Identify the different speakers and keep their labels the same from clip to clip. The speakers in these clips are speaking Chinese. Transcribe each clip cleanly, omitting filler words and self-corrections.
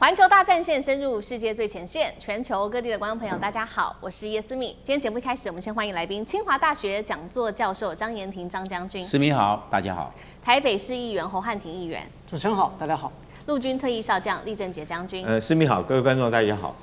Speaker 1: 环球大战线深入世界最前线，全球各地的观众朋友，大家好，我是叶思敏。今天节目一开始，我们先欢迎来宾，清华大学讲座教授张妍婷张将军。
Speaker 2: 思敏好，大家好。
Speaker 1: 台北市议员侯汉廷议员。
Speaker 3: 主持人好，大家好。
Speaker 1: 陆军退役少将厉正杰将军。
Speaker 4: 思敏好，各位观众大家好。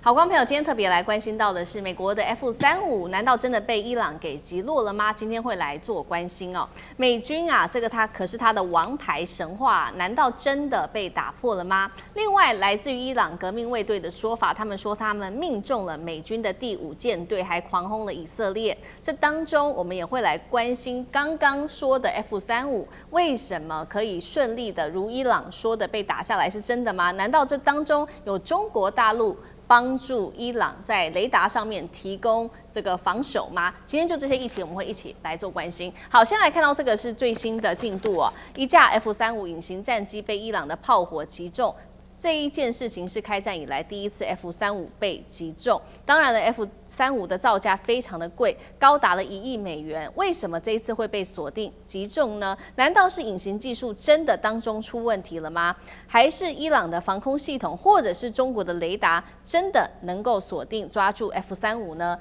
Speaker 1: 好，观众朋友，今天特别来关心到的是美国的 F-35，难道真的被伊朗给击落了吗？今天会来做关心哦。美军啊，这个它可是它的王牌神话，难道真的被打破了吗？另外，来自于伊朗革命卫队的说法，他们说他们命中了美军的第5舰队，还狂轰了以色列。这当中，我们也会来关心刚刚说的 F-35为什么可以顺利的如伊朗说的被打下来，是真的吗？难道这当中有中国大陆帮助伊朗在雷达上面提供这个防守吗？今天就这些议题，我们会一起来做关心。好，先来看到这个是最新的进度哦，一架 F-35隐形战机被伊朗的炮火击中。这一件事情是开战以来第一次 F-35被击中。当然了 ，F-35的造价非常的贵，高达了1亿美元。为什么这一次会被锁定击中呢？难道是隐形技术真的当中出问题了吗？还是伊朗的防空系统，或者是中国的雷达真的能够锁定抓住 F-35呢？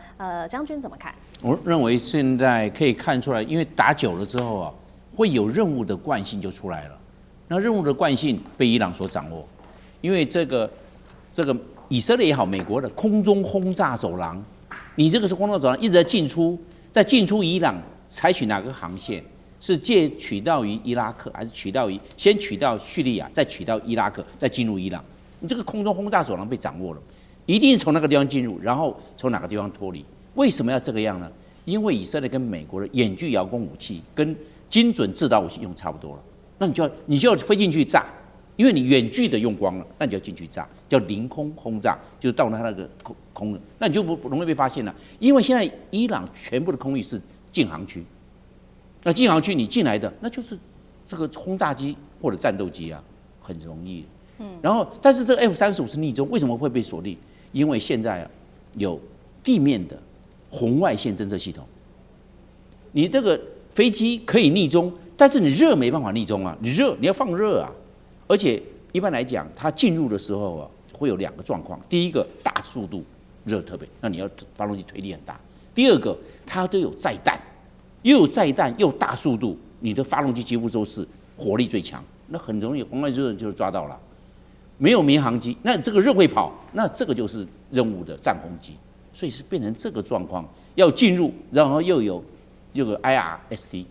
Speaker 1: 将军怎么看？
Speaker 2: 我认为现在可以看出来，因为打久了之后啊，会有任务的惯性就出来了。那任务的惯性被伊朗所掌握。因为这个以色列也好，美国的空中轰炸走廊，你这个是空中走廊一直在进出，伊朗采取哪个航线？是取到于伊拉克，还是先取到叙利亚，再取到伊拉克，再进入伊朗？你这个空中轰炸走廊被掌握了，一定是从那个地方进入，然后从哪个地方脱离？为什么要这个样呢？因为以色列跟美国的远距遥攻武器跟精准制导武器用差不多了，那你就要飞进去炸。因为你远距的用光了，那你就要进去炸，叫凌空轰炸，就到它那个空的，那你就不容易被发现了。因为现在伊朗全部的空域是禁航区，那禁航区你进来的那就是这个轰炸机或者战斗机啊，很容易。然后但是这个 F-35是逆中，为什么会被锁定？因为现在啊有地面的红外线侦测系统，你这个飞机可以逆中，但是你热没办法逆中啊，你要放热啊。而且一般来讲，它进入的时候啊，会有2个状况。第一个，大速度热特别，那你要发动机推力很大。第二个，它都有载弹，又有载弹又大速度，你的发动机几乎都是火力最强，那很容易红外热就抓到了。没有民航机，那这个热会跑，那这个就是任务的战轰机，所以是变成这个状况，要进入，然后又有IRST，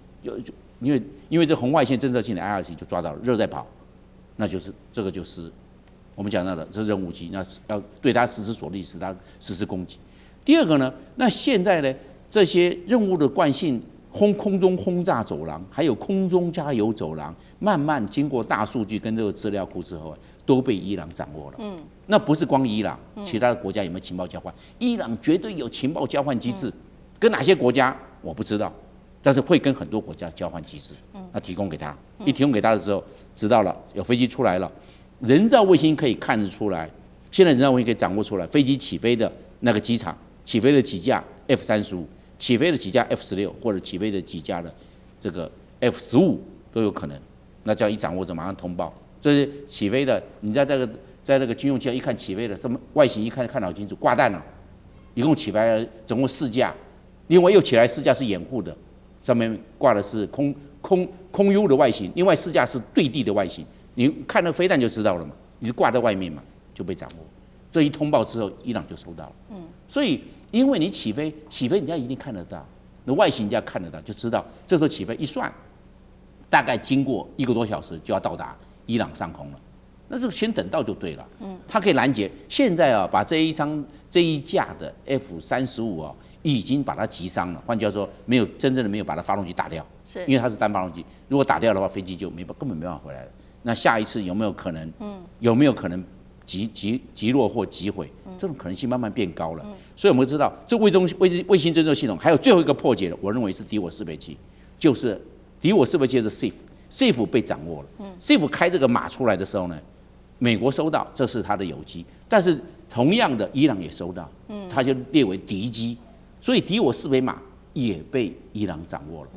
Speaker 2: 因为这红外线侦测性的 IRST 就抓到了，热在跑。那就是这个就是我们讲到的这任务机，那要对它实施锁定，使它实施攻击。第二个呢，那现在呢这些任务的惯性，空中轰炸走廊，还有空中加油走廊，慢慢经过大数据跟这个资料库之后，都被伊朗掌握了。那不是光伊朗，其他的国家有没有情报交换？伊朗绝对有情报交换机制，跟哪些国家我不知道，但是会跟很多国家交换机制。那提供给他，一提供给他的时候。知道了，有飞机出来了，人造卫星可以看得出来。现在人造卫星可以掌握出来，飞机起飞的那个机场，起飞的几架 F-35，起飞的几架 F-16，或者起飞的几架的这个 F-15都有可能。那这样一掌握着，马上通报。这是起飞的，你在那个军用机上一看起飞的，这么外形一看得好清楚，挂弹了，一共起来了总共4架，另外又起来4架是掩护的，上面挂的是空 U 的外形，另外4架是对地的外形，你看那飞弹就知道了嘛，你就挂在外面嘛，就被掌握。这一通报之后，伊朗就收到了。所以因为你起飞人家一定看得到，那外形人家看得到，就知道这时候起飞一算，大概经过1个多小时就要到达伊朗上空了。那这个先等到就对了。它可以拦截。现在啊，把这一架的 F-35啊。已经把它击伤了，换句话说，真正的没有把它发动机打掉，
Speaker 1: 是
Speaker 2: 因为它是单发动机，如果打掉的话，飞机就根本没办法回来了。那下一次有没有可能？有没有可能击落或击毁？这种可能性慢慢变高了。所以我们知道，这卫星侦测系统还有最后一个破解的，我认为是敌我识别器，就是敌我识别器是 SIF 被掌握了。SIF 开这个码出来的时候呢，美国收到，这是它的友机，但是同样的，伊朗也收到，它就列为敌机。所以敌我识别码也被伊朗掌握了，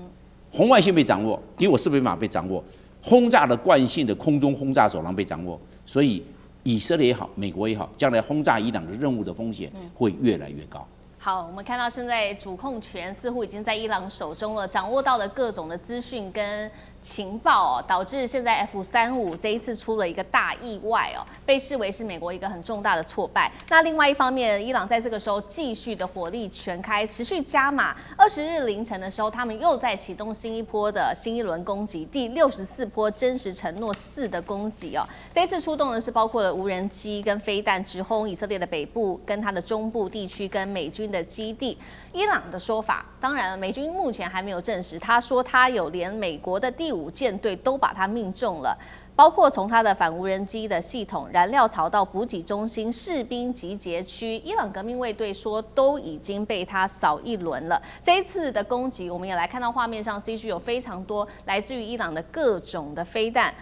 Speaker 2: 红外线被掌握，敌我识别码被掌握，轰炸的惯性的空中轰炸走廊被掌握，所以以色列也好，美国也好，将来轰炸伊朗的任务的风险会越来越高。
Speaker 1: 好，我们看到现在主控权似乎已经在伊朗手中了，掌握到了各种的资讯跟情报哦，导致现在 F-35这一次出了一个大意外哦，被视为是美国一个很重大的挫败。那另外一方面，伊朗在这个时候继续的火力全开，持续加码。20日凌晨的时候，他们又在启动新一轮攻击，第64波真实承诺4的攻击哦。这一次出动的是包括了无人机跟飞弹直轰以色列的北部跟它的中部地区跟美军的基地。伊朗的说法，当然了，美军目前还没有证实。他说他有连美国的第5舰队都把他命中了。包括从它的反无人机的系统、燃料槽到补给中心、士兵集结区，伊朗革命卫队说都已经被他扫一轮了。这一次的攻击，我们也来看到画面上 CG 有非常多来自于伊朗的各种的飞弹，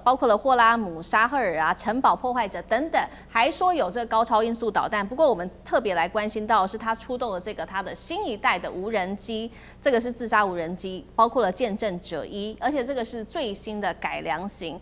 Speaker 1: 包括了霍拉姆、沙赫尔啊、城堡破坏者等等，还说有这个高超音速导弹。不过我们特别来关心到的是，他出动了这个他的新一代的无人机，这个是自杀无人机，包括了见证者1，而且这个是最新的改良型。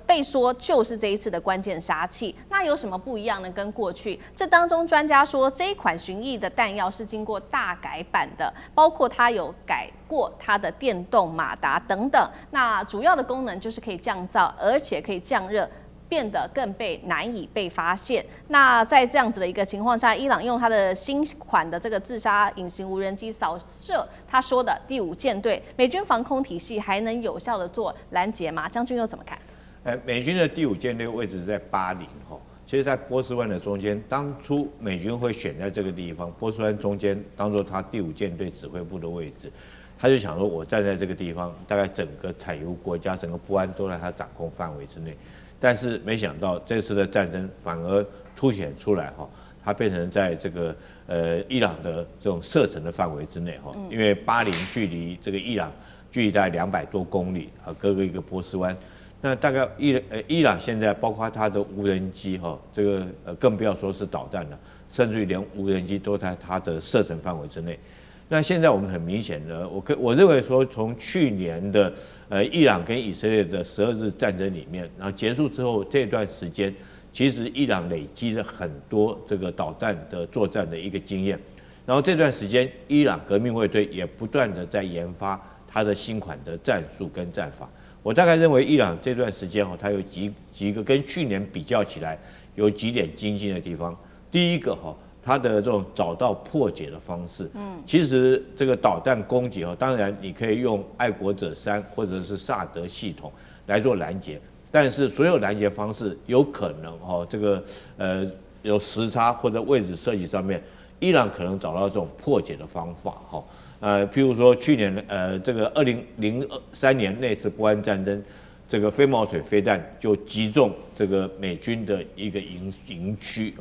Speaker 1: 被说就是这一次的关键杀器。那有什么不一样呢？跟过去这当中，专家说这一款巡弋的弹药是经过大改版的，包括它有改过它的电动马达等等。那主要的功能就是可以降噪，而且可以降热，变得更难以被发现。那在这样子的一个情况下，伊朗用它的新款的这个自杀隐形无人机扫射，他说的第5舰队，美军防空体系还能有效的做拦截吗？将军又怎么看？
Speaker 4: 美军的第5舰队位置在巴林哈，其实，在波斯湾的中间，当初美军会选在这个地方，波斯湾中间当做他第5舰队指挥部的位置，他就想说，我站在这个地方，大概整个产油国家、整个波湾都在他掌控范围之内。但是没想到这次的战争反而凸显出来哈，它变成在这个伊朗的这种射程的范围之内哈，因为巴林距离这个伊朗距离大概200多公里啊，隔个一个波斯湾。那大概伊朗现在包括它的无人机哈，这个更不要说是导弹了，甚至于连无人机都在它的射程范围之内。那现在我们很明显的，我认为说，从去年的伊朗跟以色列的12日战争里面，然后结束之后这段时间，其实伊朗累积了很多这个导弹的作战的一个经验。然后这段时间，伊朗革命卫队也不断的在研发它的新款的战术跟战法。我大概认为伊朗这段时间它有几个跟去年比较起来有几点精进的地方。第一个它的这种找到破解的方式，其实这个导弹攻击当然你可以用爱国者3或者是萨德系统来做拦截，但是所有拦截方式有可能这个有时差或者位置设计上面，伊朗可能找到这种破解的方法譬如说去年这个2003年那次波湾战争，这个飞毛腿飞弹就击中这个美军的一个营区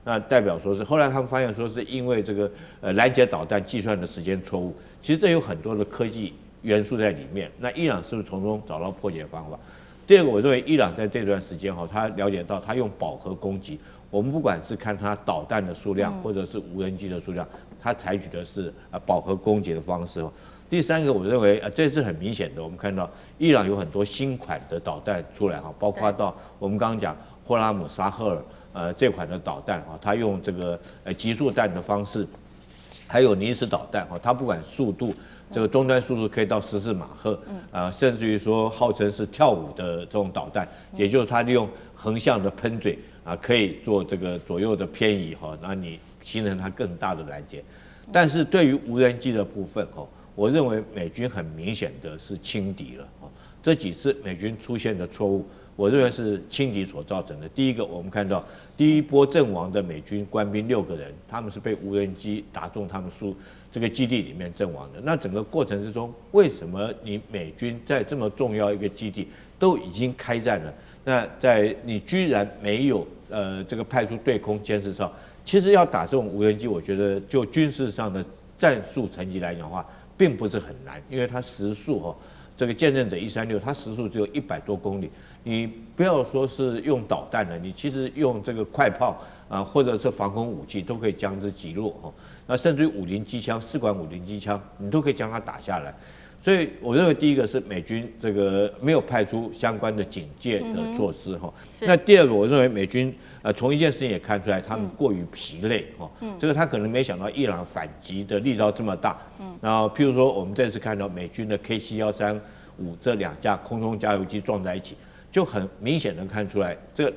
Speaker 4: 那代表说是后来他们发现说是因为这个拦截导弹计算的时间错误，其实这有很多的科技元素在里面。那伊朗是不是从中找到破解方法？第二个，我认为伊朗在这段时间他了解到他用饱和攻击，我们不管是看它导弹的数量或者是无人机的数量，它采取的是饱和攻击的方式第三个，我认为这是很明显的，我们看到伊朗有很多新款的导弹出来包括到我们刚刚讲霍拉姆沙赫尔这款的导弹它用这个极速弹的方式，还有尼斯导弹它不管速度，这个终端速度可以到14马赫甚至于说号称是跳舞的这种导弹，也就是它利用横向的喷嘴可以做这个左右的偏移那你形成它更大的拦截。但是对于无人机的部分我认为美军很明显的是轻敌了这几次美军出现的错误，我认为是轻敌所造成的。第一个，我们看到第一波阵亡的美军官兵6个人，他们是被无人机打中他们这个基地里面阵亡的。那整个过程之中，为什么你美军在这么重要一个基地都已经开战了，那你居然没有这个派出对空监视哨？其实要打这种无人机，我觉得就军事上的战术层级来讲的话，并不是很难，因为它时速这个见证者136，它时速只有100多公里。你不要说是用导弹了，你其实用这个快炮或者是防空武器都可以将之击落那甚至于50机枪，4管50机枪，你都可以将它打下来。所以我认为第一个是美军这个没有派出相关的警戒的措施哈。那第二个，我认为美军从一件事情也看出来，他们过于疲累哈。这个他可能没想到伊朗反击的力道这么大。然后譬如说我们这次看到美军的 KC-135这2架空中加油机撞在一起，就很明显的看出来，这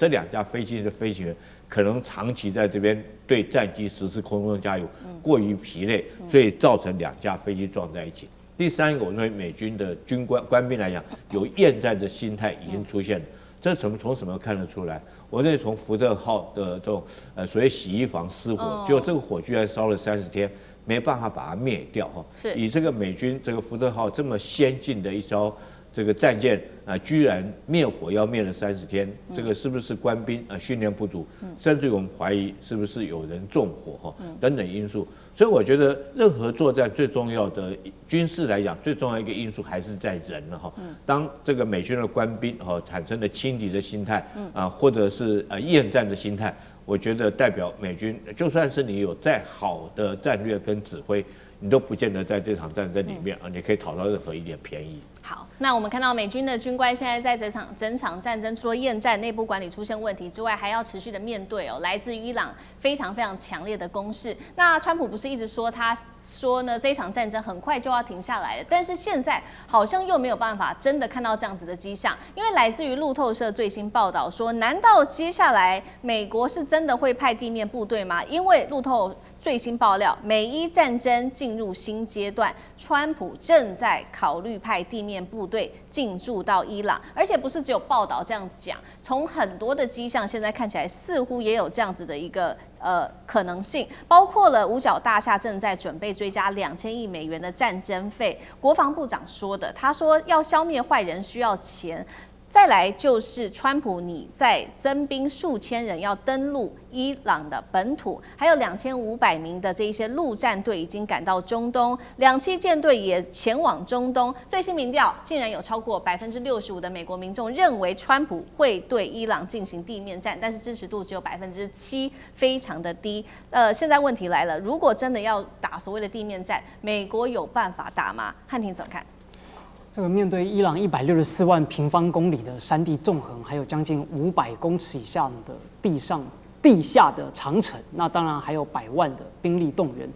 Speaker 4: 两架飞机的飞行员可能长期在这边对战机实施空中加油，过于疲累，所以造成2架飞机撞在一起。第三个，我认为美军的官兵来讲，有厌战的心态已经出现了。这从什么看得出来？我认为从福特号的这种所谓洗衣房失火，结果这个火居然烧了30天，没办法把它灭掉哈。以这个美军这个福特号这么先进的一艘这个战舰居然灭火要灭了30天，这个是不是官兵训练不足？甚至于我们怀疑是不是有人纵火哈等等因素。所以我觉得任何作战最重要的军事来讲，最重要一个因素还是在人了哈。当这个美军的官兵产生了轻敌的心态或者是厌战的心态，我觉得代表美军就算是你有再好的战略跟指挥，你都不见得在这场战争里面你可以讨到任何一点便宜。
Speaker 1: 好，那我们看到美军的军官现在在整场战争，除了厌战、内部管理出现问题之外，还要持续的面对来自于伊朗非常强烈的攻势。那川普不是一直说呢这一场战争很快就要停下来了，但是现在好像又没有办法真的看到这样子的迹象，因为来自于路透社最新报道说，难道接下来美国是真的会派地面部队吗？因为路透最新爆料，美伊战争进入新阶段，川普正在考虑派地面部队进驻到伊朗，而且不是只有报道这样子讲，从很多的迹象现在看起来似乎也有这样子的一个可能性，包括了五角大厦正在准备追加2000亿美元的战争费，国防部长说的，他说要消灭坏人需要钱。再来就是川普，你在增兵数千人要登陆伊朗的本土，还有2500名的这一些陆战队已经赶到中东，2栖舰队也前往中东。最新民调竟然有超过65%的美国民众认为川普会对伊朗进行地面战，但是支持度只有7%，非常的低。现在问题来了，如果真的要打所谓的地面战，美国有办法打吗？汉庭怎么看？
Speaker 3: 这个面对伊朗164万平方公里的山地纵横，还有将近500公尺以下的地下的长城，那当然还有100万的兵力动员。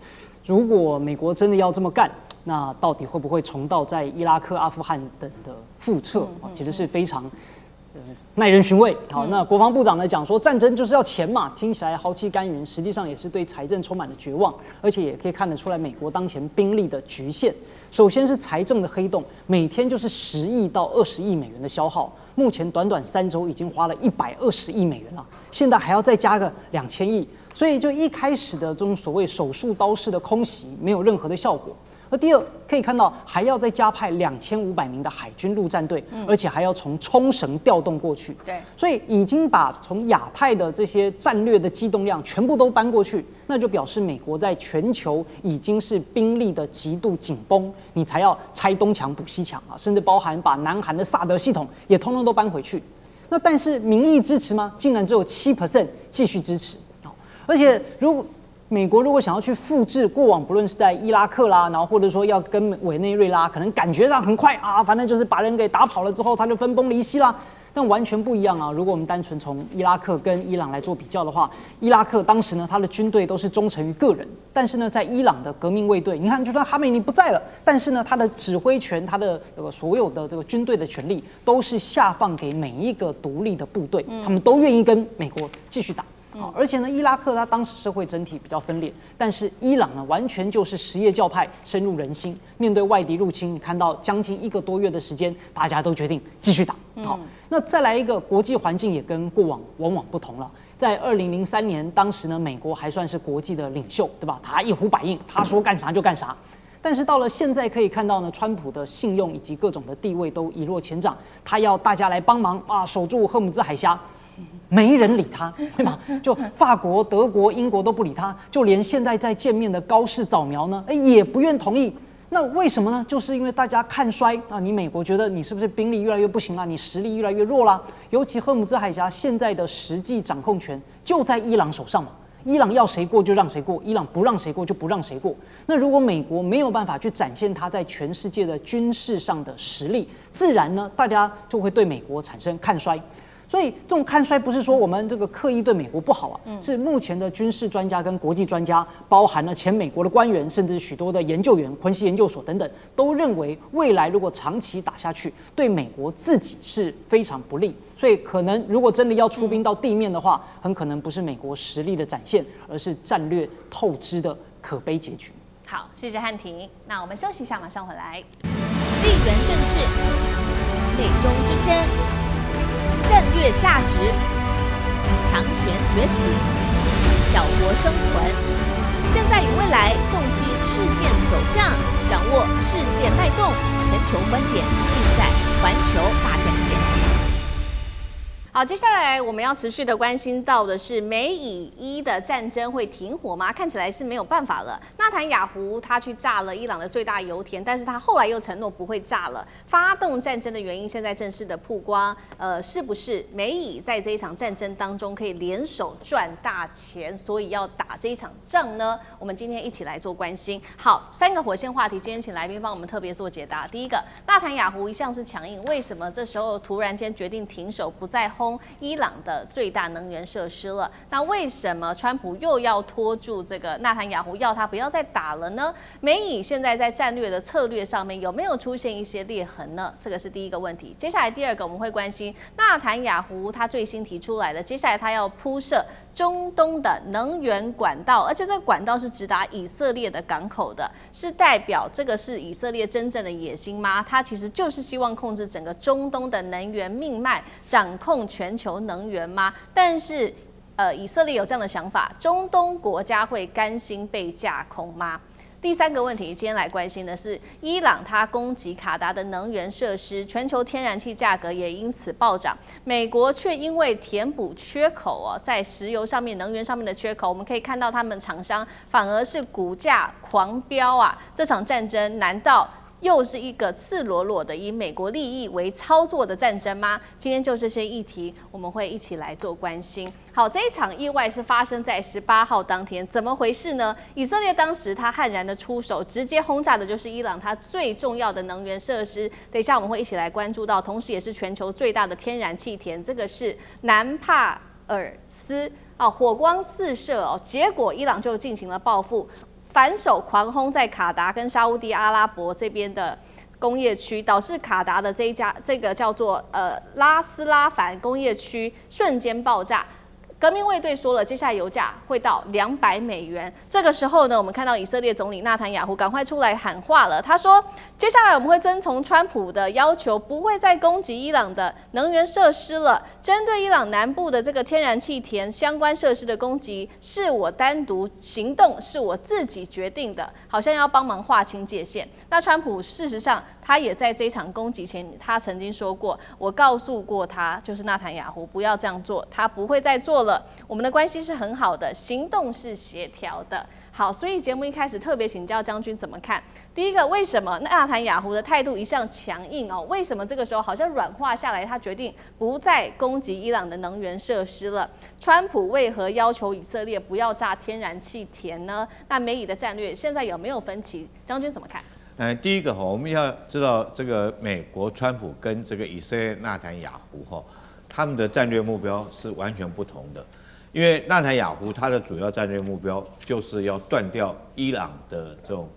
Speaker 3: 如果美国真的要这么干，那到底会不会重蹈在伊拉克、阿富汗等的覆辙？其实是非常耐人寻味。好，那国防部长呢讲说，战争就是要钱嘛，听起来豪气干云，实际上也是对财政充满了绝望，而且也可以看得出来美国当前兵力的局限。首先是财政的黑洞，每天就是10亿到20亿美元的消耗，目前短短3周已经花了120亿美元了，现在还要再加个2000亿，所以就一开始的这种所谓手术刀式的空袭没有任何的效果。而第二，可以看到还要再加派2500名的海军陆战队，而且还要从冲绳调动过去。
Speaker 1: 对，
Speaker 3: 所以已经把从亚太的这些战略的机动量全部都搬过去，那就表示美国在全球已经是兵力的极度紧绷，你才要拆东墙补西墙啊，甚至包含把南韩的萨德系统也通通都搬回去。那但是民意支持吗？竟然只有7% 继续支持。而且美国如果想要去复制过往，不论是在伊拉克啦，然后或者说要跟委内瑞拉，可能感觉上很快啊，反正就是把人给打跑了之后，他就分崩离析啦。但完全不一样啊！如果我们单纯从伊拉克跟伊朗来做比较的话，伊拉克当时呢，他的军队都是忠诚于个人，但是呢，在伊朗的革命卫队，你看，就算哈梅尼不在了，但是呢，他的指挥权，他的所有的这个军队的权力，都是下放给每一个独立的部队，他们都愿意跟美国继续打。而且呢，伊拉克它当时社会整体比较分裂，但是伊朗呢，完全就是什叶教派深入人心。面对外敌入侵，你看到将近1个多月的时间，大家都决定继续打。好，那再来一个国际环境也跟过往往往不同了。在2003年，当时呢，美国还算是国际的领袖，对吧？他一呼百应，他说干啥就干啥。但是到了现在，可以看到呢，川普的信用以及各种的地位都一落千丈，他要大家来帮忙啊，守住荷姆兹海峡。没人理他，对吧？就法国、德国、英国都不理他，就连现在在见面的高市早苗呢，也不愿同意。那为什么呢？就是因为大家看衰啊，你美国觉得你是不是兵力越来越不行了，你实力越来越弱了？尤其荷姆兹海峡现在的实际掌控权就在伊朗手上嘛。伊朗要谁过就让谁过，伊朗不让谁过就不让谁过。那如果美国没有办法去展现它在全世界的军事上的实力，自然呢，大家就会对美国产生看衰。所以这种看衰不是说我们这个刻意对美国不好啊，是目前的军事专家跟国际专家，包含了前美国的官员，甚至许多的研究员、昆西研究所等等，都认为未来如果长期打下去，对美国自己是非常不利。所以可能如果真的要出兵到地面的话，很可能不是美国实力的展现，而是战略透支的可悲结局。
Speaker 1: 好，谢谢汉庭。那我们休息一下，马上回来。地缘政治、美中之争、战略价值、强权崛起、小国生存，现在与未来洞悉事件走向，掌握世界脉动，全球观点尽在环球大战线。好，接下来我们要持续的关心到的是美以伊的战争会停火吗？看起来是没有办法了。纳坦雅胡他去炸了伊朗的最大油田，但是他后来又承诺不会炸了。发动战争的原因现在正式的曝光，是不是美以在这一场战争当中可以联手赚大钱，所以要打这一场仗呢？我们今天一起来做关心。好，3个火线话题，今天请来宾帮我们特别做解答。第一个，纳坦雅胡一向是强硬，为什么这时候突然间决定停手，不再轰伊朗的最大能源设施了？那为什么川普又要拖住这个纳坦雅胡，要他不要再打了呢？美以现在在战略的策略上面有没有出现一些裂痕呢？这个是第一个问题。接下来第二个我们会关心纳坦雅胡他最新提出来的，接下来他要铺设中东的能源管道，而且这个管道是直达以色列的港口的，是代表这个是以色列真正的野心吗？他其实就是希望控制整个中东的能源命脉，掌控全球能源吗？但是以色列有这样的想法，中东国家会甘心被架空吗？第3个问题，今天来关心的是伊朗它攻击卡达的能源设施，全球天然气价格也因此暴涨。美国却因为填补缺口在石油上面、能源上面的缺口，我们可以看到他们厂商反而是股价狂飙啊！这场战争难道又是一个赤裸裸的以美国利益为操作的战争吗？今天就这些议题，我们会一起来做关心。好，这一场意外是发生在18号当天，怎么回事呢？以色列当时他悍然的出手，直接轰炸的就是伊朗它最重要的能源设施。等一下我们会一起来关注到，同时也是全球最大的天然气田，这个是南帕尔斯火光四射结果伊朗就进行了报复。反手狂轰在卡达跟沙烏地阿拉伯这边的工业区，导致卡达的这个叫做拉斯拉凡工业区瞬间爆炸。革命卫队说了，接下来油价会到$200。这个时候呢，我们看到以色列总理纳坦雅胡赶快出来喊话了，他说：接下来我们会遵从川普的要求，不会再攻击伊朗的能源设施了。针对伊朗南部的这个天然气田相关设施的攻击，是我单独行动，是我自己决定的，好像要帮忙划清界限。那川普事实上他也在这场攻击前，他曾经说过，我告诉过他，就是纳坦雅胡不要这样做，他不会再做了。我们的关系是很好的，行动是协调的。好，所以节目一开始特别请教将军怎么看？第一个，为什么纳坦雅胡的态度一向强硬为什么这个时候好像软化下来，他决定不再攻击伊朗的能源设施了？川普为何要求以色列不要炸天然气田呢？那美以的战略现在有没有分歧？将军怎么看？
Speaker 4: 第一个我们要知道这个美国川普跟这个以色列纳坦雅胡他们的战略目标是完全不同的。因为纳坦雅胡他的主要战略目标就是要断掉伊朗的这种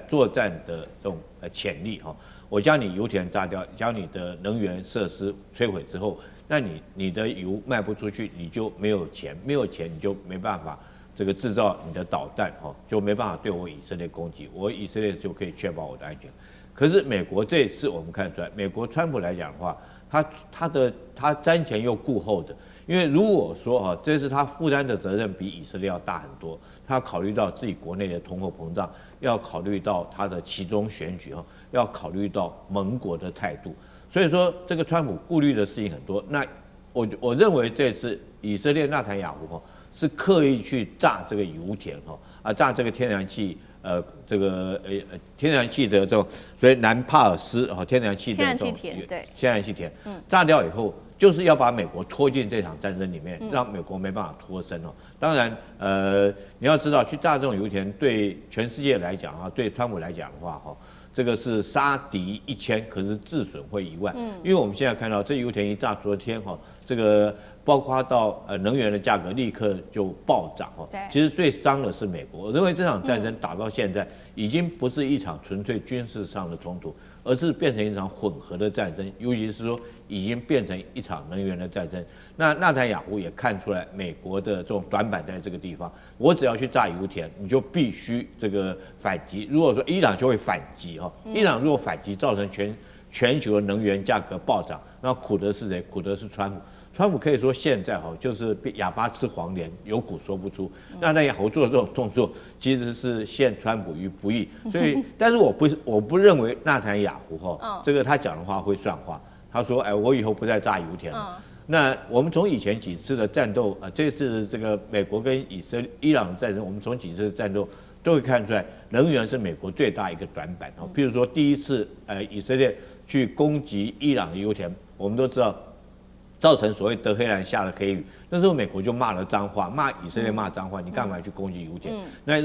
Speaker 4: 作战的这种潜力我将你油田炸掉，将你的能源设施摧毁之后，那你的油卖不出去，你就没有钱，没有钱你就没办法这个制造你的导弹就没办法对我以色列攻击，我以色列就可以确保我的安全。可是美国这一次我们看出来，美国川普来讲的话，他瞻前又顾后的。因为如果说这次他负担的责任比以色列要大很多，他要考虑到自己国内的通货膨胀，要考虑到他的期中选举要考虑到盟国的态度，所以说这个川普顾虑的事情很多。那我认为这次以色列纳坦雅胡是刻意去炸这个油田炸这个天然气天然气的这种，所以南帕尔斯天然气的这种天然气田，炸掉以后。就是要把美国拖进这场战争里面，让美国没办法脱身哦。当然，你要知道，去炸这种油田对全世界来讲对川普来讲的话这个是杀敌1000，可是自损会10000。因为我们现在看到这油田一炸，昨天这个包括到能源的价格立刻就暴涨其实最伤的是美国。我认为这场战争打到现在，已经不是一场纯粹军事上的冲突，而是变成一场混合的战争，尤其是说已经变成一场能源的战争。那纳坦雅胡也看出来美国的这种短板在这个地方，我只要去炸油田，你就必须这个反击。如果说伊朗就会反击伊朗如果反击，造成全球的能源价格暴涨，那苦的是谁？苦的是川普。川普可以说现在就是哑巴吃黄连，有苦说不出。纳坦雅胡做这种动作，其实是陷川普于不义。所以，但是我不认为纳坦雅胡这个他讲的话会算话。他说，我以后不再炸油田了。那我们从以前几次的战斗，这次这个美国跟伊朗的战争，我们从几次的战斗都会看出来，能源是美国最大一个短板譬如说第一次以色列去攻击伊朗的油田，我们都知道。造成所谓德黑兰下了黑雨，那时候美国就骂了脏话，骂以色列骂脏话，你干嘛去攻击油田？那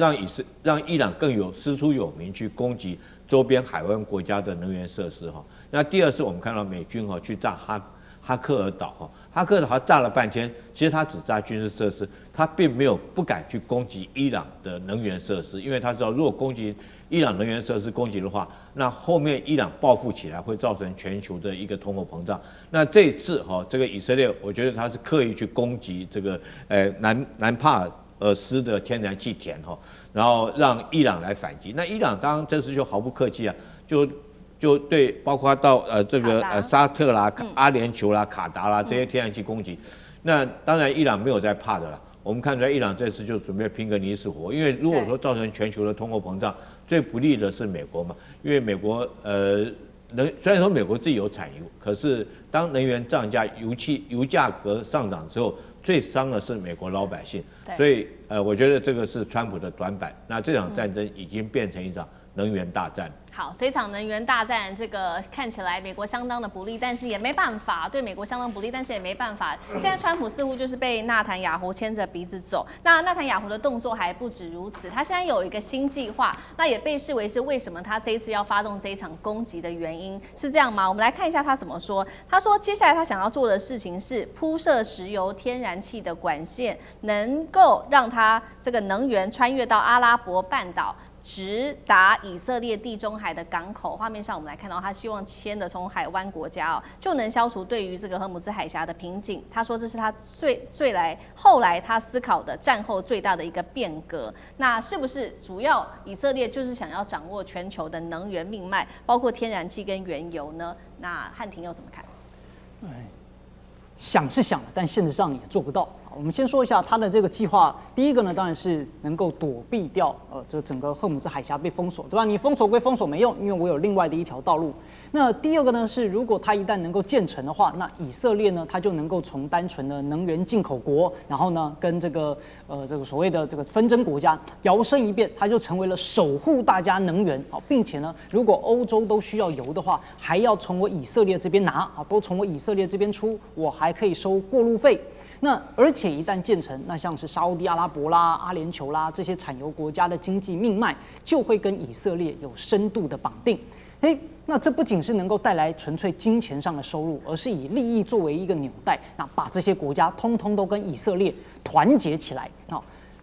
Speaker 4: 让伊朗更师出有名去攻击周边海湾国家的能源设施那第二次我们看到美军去炸哈克尔岛哈克尔岛炸了半天，其实他只炸军事设施，他并没有不敢去攻击伊朗的能源设施，因为他知道如果攻击伊朗能源设施攻击的话，那后面伊朗报复起来会造成全球的一个通货膨胀。那这一次这个以色列，我觉得他是刻意去攻击这个南帕尔斯的天然气田然后让伊朗来反击。那伊朗当然这次就毫不客气就对，包括到这个沙特啦、阿联酋啦、卡达啦这些天然气攻击。那当然伊朗没有在怕的啦。我们看出来，伊朗这次就准备拼个你死活，因为如果说造成全球的通货膨胀，最不利的是美国嘛，因为美国虽然说美国自己有产油，可是当能源涨价、油价格上涨之后，最伤的是美国老百姓。所以我觉得这个是川普的短板。那这场战争已经变成一场能源大战。
Speaker 1: 好，这场能源大战，这个看起来美国相当的不利，但是也没办法，对美国相当不利，但是也没办法。现在川普似乎就是被纳坦雅胡牵着鼻子走。那纳坦雅胡的动作还不止如此，他现在有一个新计划，那也被视为是为什么他这一次要发动这一场攻击的原因，是这样吗？我们来看一下他怎么说。他说，接下来他想要做的事情是铺设石油、天然气的管线，能够让他这个能源穿越到阿拉伯半岛。直达以色列地中海的港口。画面上我们来看到，他希望签的从海湾国家就能消除对于这个荷姆兹海峡的瓶颈。他说这是他后来他思考的战后最大的一个变革。那是不是主要以色列就是想要掌握全球的能源命脉，包括天然气跟原油呢？那汉庭又怎么看？
Speaker 3: 想是想了，但现实上也做不到。我们先说一下他的这个计划。第一个呢，当然是能够躲避掉这整个荷姆兹海峡被封锁，对吧？你封锁归封锁没用，因为我有另外的一条道路。那第二个呢是，如果它一旦能够建成的话，那以色列呢，它就能够从单纯的能源进口国，然后呢跟这个所谓的这个纷争国家摇身一变，它就成为了守护大家能源，并且呢，如果欧洲都需要油的话，还要从我以色列这边拿，都从我以色列这边出，我还可以收过路费。那而且一旦建成，那像是沙烏地阿拉伯啦、阿联酋啦这些产油国家的经济命脉，就会跟以色列有深度的绑定。那这不仅是能够带来纯粹金钱上的收入，而是以利益作为一个纽带，那把这些国家通通都跟以色列团结起来。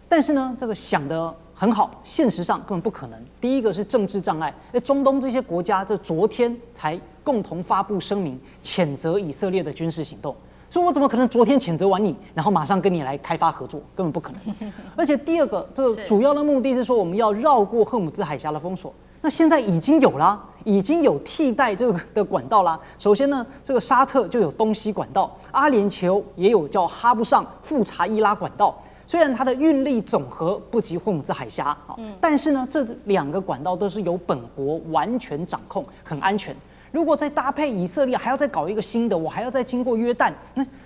Speaker 3: 但是呢，这个想得很好，现实上根本不可能。第一个是政治障碍，中东这些国家这昨天才共同发布声明，谴责以色列的军事行动。所以我怎么可能昨天谴责完你，然后马上跟你来开发合作？根本不可能。而且第二个，这个主要的目的是说，我们要绕过荷姆兹海峡的封锁。那现在已经有啦，已经有替代这个的管道啦。首先呢，这个沙特就有东西管道，阿联酋也有叫哈布尚富查伊拉管道。虽然它的运力总和不及霍姆兹海峡，但是呢，这两个管道都是由本国完全掌控，很安全。如果再搭配以色列，还要再搞一个新的，我还要再经过约旦，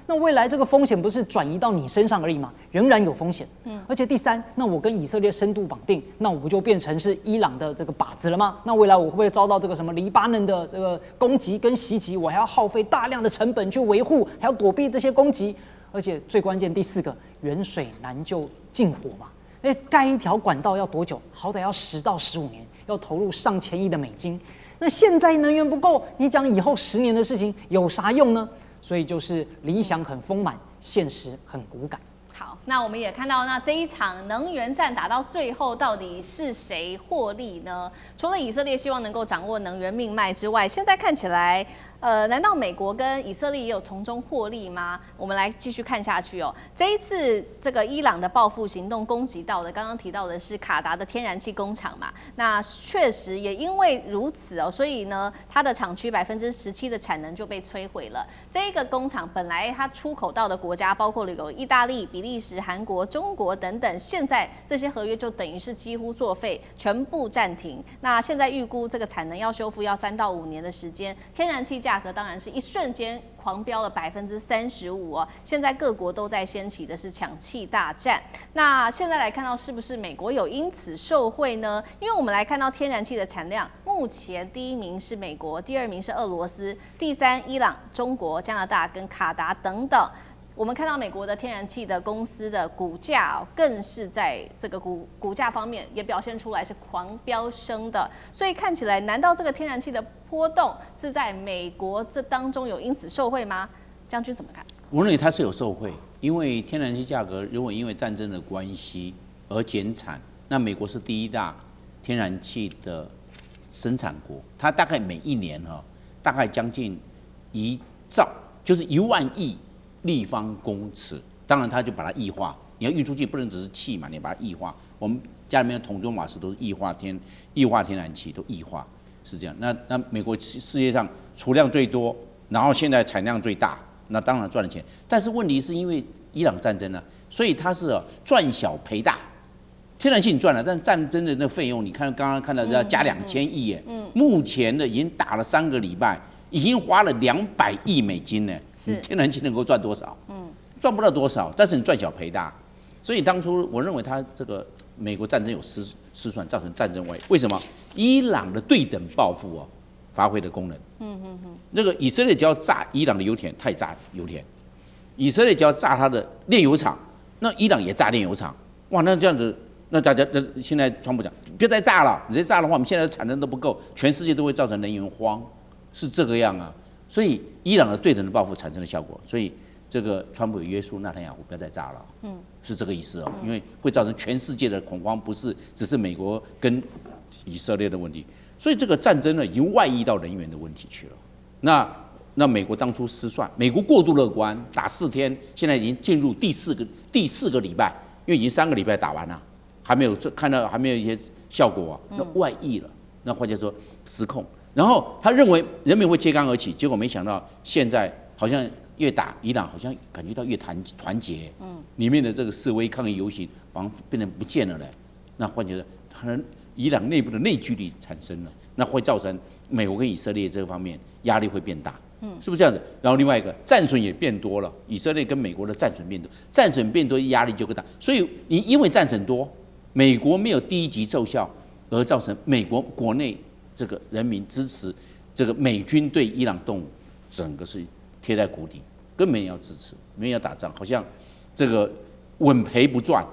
Speaker 3: 那未来这个风险不是转移到你身上而已吗？仍然有风险。而且第三，那我跟以色列深度绑定，那我不就变成是伊朗的这个靶子了吗？那未来我会不会遭到这个什么黎巴嫩的这个攻击跟袭击？我还要耗费大量的成本去维护，还要躲避这些攻击。而且最关键第四个，远水难救近火嘛。盖一条管道要多久？好歹要10到15年，要投入上千亿的美金。那现在能源不够，你讲以后10年的事情有啥用呢？所以就是理想很丰满，现实很骨感。
Speaker 1: 好，那我们也看到，那这一场能源战打到最后，到底是谁获利呢？除了以色列希望能够掌握能源命脉之外，现在看起来，难道美国跟以色列也有从中获利吗？我们来继续看下去哦。这一次这个伊朗的报复行动攻击到的，刚刚提到的是卡达的天然气工厂嘛？那确实也因为如此哦，所以呢，它的厂区17%的产能就被摧毁了。这个工厂本来它出口到的国家包括了有意大利、比利时、韩国、中国等等，现在这些合约就等于是几乎作废，全部暂停。那现在预估这个产能要修复要3到5年的时间，天然气价格当然是一瞬间狂飙了35%哦。现在各国都在掀起的是抢气大战。那现在来看到是不是美国有因此受惠呢？因为我们来看到天然气的产量，目前第1名是美国，第2名是俄罗斯，第3伊朗、中国、加拿大跟卡达等等。我们看到美国的天然气的公司的股价更是在这个股价方面也表现出来是狂飙升的，所以看起来，难道这个天然气的波动是在美国这当中有因此受惠吗？将军怎么看？
Speaker 2: 我认为它是有受惠，因为天然气价格如果因为战争的关系而减产，那美国是第1大天然气的生产国，它大概每一年大概将近1兆，就是1万亿立方公尺，当然它就把它液化，你要运出去不能只是气嘛，你把它液化。我们家里面的桶中瓦斯都是液化天然气，都液化是这样。那美国世界上储量最多，然后现在产量最大，那当然赚了钱。但是问题是因为伊朗战争呢，所以它是赚小赔大。天然气你赚了，但是战争的那费用，你看刚刚看到要加2000亿耶，目前的已经打了3个礼拜。已经花了200亿美金呢，你天然气能够赚多少？赚不到多少，但是你赚小赔大。所以当初我认为他这个美国战争有失算，造成战争危。为什么？伊朗的对等报复发挥的功能。那个以色列只要炸伊朗的油田，他也炸油田；以色列只要炸他的炼油厂，那伊朗也炸炼油厂。哇，那这样子，那大家现在川普讲，别再炸了，你再炸的话，我们现在的产能都不够，全世界都会造成能源荒。是这个样啊，所以伊朗的对等的报复产生了效果，所以这个川普有约束纳坦雅胡不要再炸了，是这个意思哦，因为会造成全世界的恐慌，不是只是美国跟以色列的问题，所以这个战争呢已经外溢到人员的问题去了。那美国当初失算，美国过度乐观，打4天，现在已经进入第四个礼拜，因为已经3个礼拜打完了，还没有看到还没有一些效果那外溢了，那或者说失控。然后他认为人民会揭竿而起，结果没想到现在好像越打伊朗好像感觉到越团结，里面的这个示威抗议游行好像变成不见了嘞。那换句话说，可能伊朗内部的内聚力产生了，那会造成美国跟以色列这方面压力会变大，是不是这样子？然后另外一个战损也变多了，以色列跟美国的战损变多，战损变多压力就更大。所以你因为战损多，美国没有第一级奏效，而造成美国国内这个人民支持这个美军对伊朗动武，整个是贴在谷底，根本没人要支持，没人要打仗，好像这个稳赔不赚。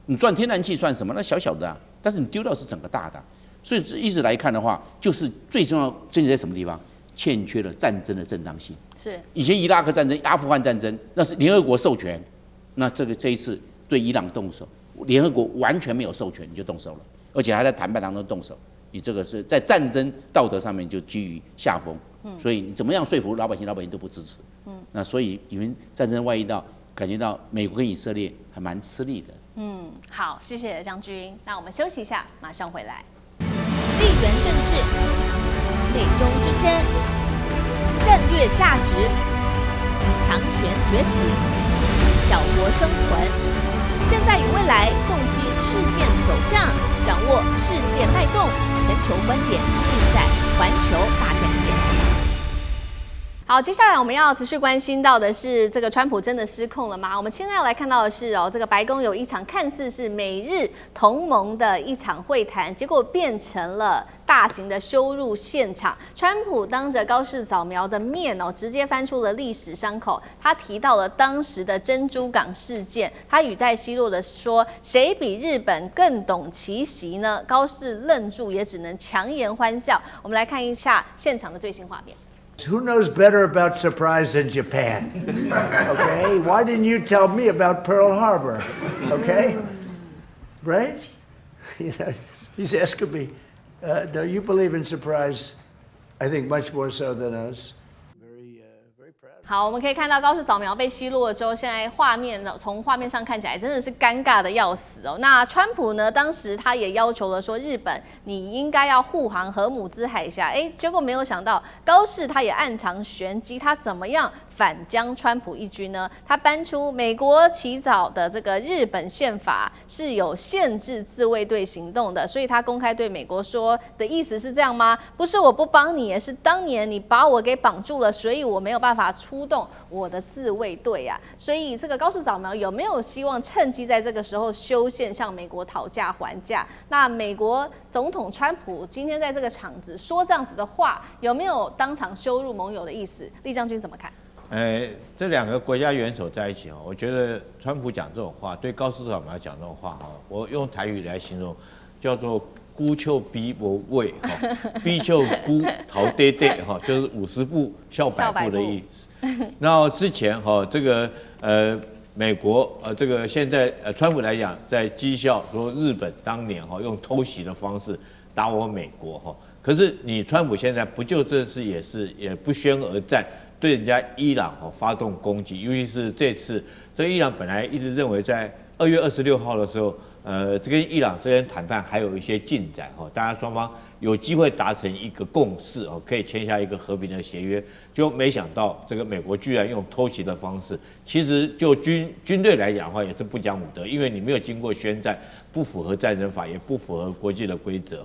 Speaker 2: 你赚天然气算什么？那小小的但是你丢掉是整个大的。所以一直来看的话，就是最重要症结在什么地方？欠缺了战争的正当性。
Speaker 1: 是
Speaker 2: 以前伊拉克战争、阿富汗战争，那是联合国授权，那这一次对伊朗动手，联合国完全没有授权你就动手了，而且还在谈判当中动手。你这个是在战争道德上面就居于下风，所以你怎么样说服老百姓都不支持。那所以因为战争外溢到，感觉到美国跟以色列还蛮吃力的。
Speaker 1: 好，谢谢将军。那我们休息一下，马上回来。地缘政治、美中之争、战略价值、强权崛起、小国生存，现在与未来洞悉事件走向，掌握世界脉动。全球观点尽在环球大战线。好，接下来我们要持续关心到的是，这个川普真的失控了吗？我们现在要来看到的是这个白宫有一场看似是美日同盟的一场会谈，结果变成了大型的羞辱现场。川普当着高市早苗的面直接翻出了历史伤口。他提到了当时的珍珠港事件，他语带奚落的说：“谁比日本更懂奇袭呢？”高市愣住，也只能强颜欢笑。我们来看一下现场的最新画面。
Speaker 5: Who knows better about surprise than Japan? Okay? Why didn't you tell me about Pearl Harbor? Okay? Right? You know, he's asking me, do you believe in surprise? I think much more so than us. Very proud.
Speaker 1: 好，我们可以看到高市早苗被奚落之后，现在画面呢，从画面上看起来真的是尴尬的要死哦。那川普呢，当时他也要求了说，日本你应该要护航荷姆兹海峡，结果没有想到高市他也暗藏玄机，他怎么样反将川普一军呢？他搬出美国起草的这个日本宪法是有限制自卫队行动的，所以他公开对美国说的意思是这样吗？不是我不帮你，也是当年你把我给绑住了，所以我没有办法出动我的自卫队啊。所以这个高市早苗有没有希望趁机在这个时候修宪，向美国讨价还价？那美国总统川普今天在这个场子说这样子的话，有没有当场羞辱盟友的意思？厉将军怎么看？
Speaker 4: 这两个国家元首在一起我觉得川普讲这种话，对高市早苗讲这种话我用台语来形容，叫做孤丘逼不畏逼丘孤逃爹爹就是50步笑百步的意思。那之前这个美国这个现在川普来讲，在讥笑说日本当年用偷袭的方式打我美国可是你川普现在不就这次也不宣而战，对人家伊朗发动攻击，尤其是这次，这个伊朗本来一直认为在2月26号的时候，这跟伊朗这边谈判还有一些进展大家双方有机会达成一个共识可以签下一个和平的协约，就没想到这个美国居然用偷袭的方式，其实就军队来讲的话也是不讲武德，因为你没有经过宣战，不符合战争法，也不符合国际的规则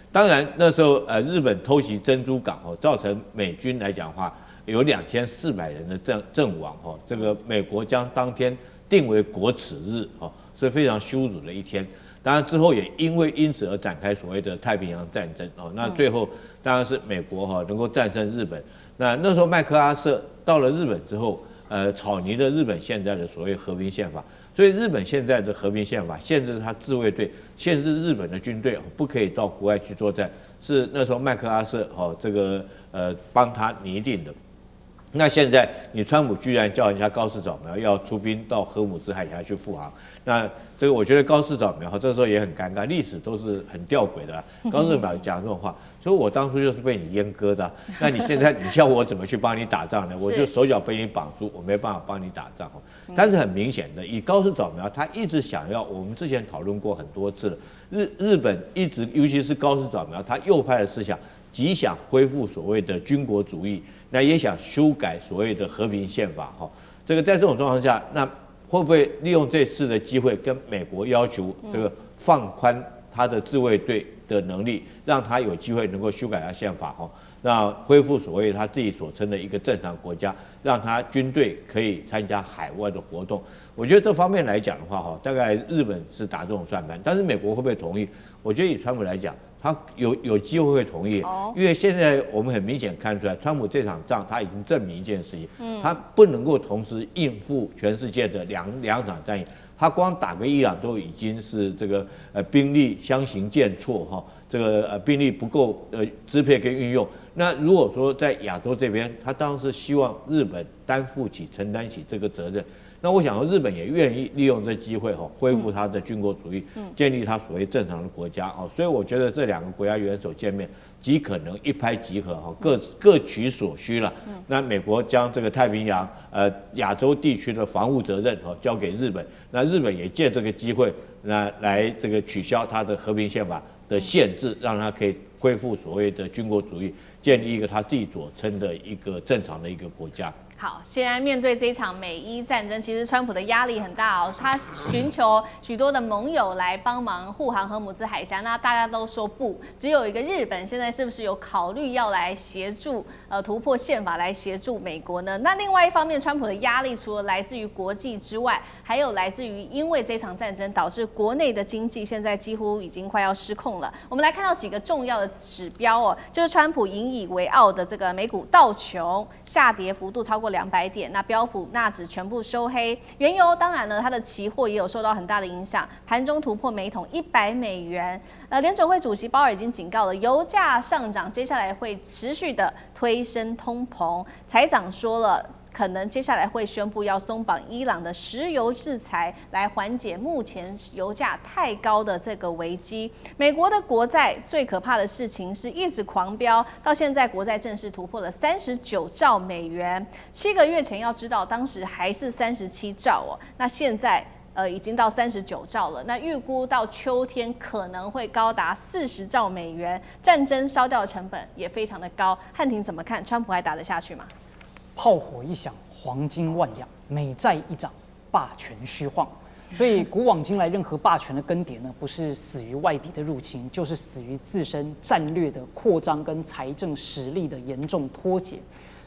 Speaker 4: 当然那时候日本偷袭珍珠港造成美军来讲的话有2400人的阵亡这个美国将当天定为国耻日是非常羞辱的一天。当然之后也因此而展开所谓的太平洋战争那最后当然是美国能够战胜日本。那时候麦克阿瑟到了日本之后，草拟了日本现在的所谓和平宪法。所以日本现在的和平宪法限制他自卫队，限制日本的军队不可以到国外去作战，是那时候麦克阿瑟这个帮他拟定的。那现在你川普居然叫人家高市早苗要出兵到荷姆兹海峡去护航，那这个我觉得高市早苗这时候也很尴尬，历史都是很吊诡的高市早苗讲这种话，所以我当初就是被你阉割的那你现在你叫我怎么去帮你打仗呢？我就手脚被你绑住，我没办法帮你打仗但是很明显的，以高市早苗他一直想要，我们之前讨论过很多次了，日本一直尤其是高市早苗，他右派的思想极想恢复所谓的军国主义，那也想修改所谓的和平宪法这个在这种状况下，那会不会利用这次的机会跟美国要求这个放宽他的自卫队的能力，让他有机会能够修改他宪法那恢复所谓他自己所称的一个正常国家，让他军队可以参加海外的活动。我觉得这方面来讲的话大概日本是打这种算盘，但是美国会不会同意？我觉得以川普来讲，他有机会会同意，因为现在我们很明显看出来，川普这场仗他已经证明一件事情，他不能够同时应付全世界的两场战役，他光打个伊朗都已经是这个兵力相形见绌这个兵力不够支配跟运用。那如果说在亚洲这边，他当然是希望日本承担起这个责任。那我想说，日本也愿意利用这机会恢复他的军国主义，建立他所谓正常的国家所以我觉得这两个国家元首见面，极可能一拍即合各取所需了。那美国将这个太平洋亚洲地区的防务责任交给日本，那日本也借这个机会来这个取消他的和平宪法的限制，让他可以恢复所谓的军国主义，建立一个他自己所称的一个正常的一个国家。
Speaker 1: 好，现在面对这一场美伊战争，其实川普的压力很大哦。他寻求许多的盟友来帮忙护航荷姆兹海峡，那大家都说不，只有一个日本现在是不是有考虑要来协助突破宪法来协助美国呢？那另外一方面，川普的压力除了来自于国际之外，还有来自于因为这场战争导致国内的经济现在几乎已经快要失控了。我们来看到几个重要的指标哦，就是川普引以为傲的这个美股道琼下跌幅度超过200点，那标普纳指全部收黑，原油当然呢，它的期货也有受到很大的影响，盘中突破每桶$100。联准会主席鲍尔已经警告了，油价上涨接下来会持续的推升通膨。财长说了，可能接下来会宣布要松绑伊朗的石油制裁，来缓解目前油价太高的这个危机。美国的国债最可怕的事情是一直狂飙，到现在国债正式突破了39兆美元。7个月前要知道，当时还是37兆哦，那现在已经到39兆了。那预估到秋天可能会高达40兆美元，战争烧掉的成本也非常的高。汉庭怎么看？川普还打得下去吗？
Speaker 3: 炮火一响，黄金万两；美债一涨，霸权虚晃。所以古往今来，任何霸权的更迭呢，不是死于外敌的入侵，就是死于自身战略的扩张跟财政实力的严重脱节。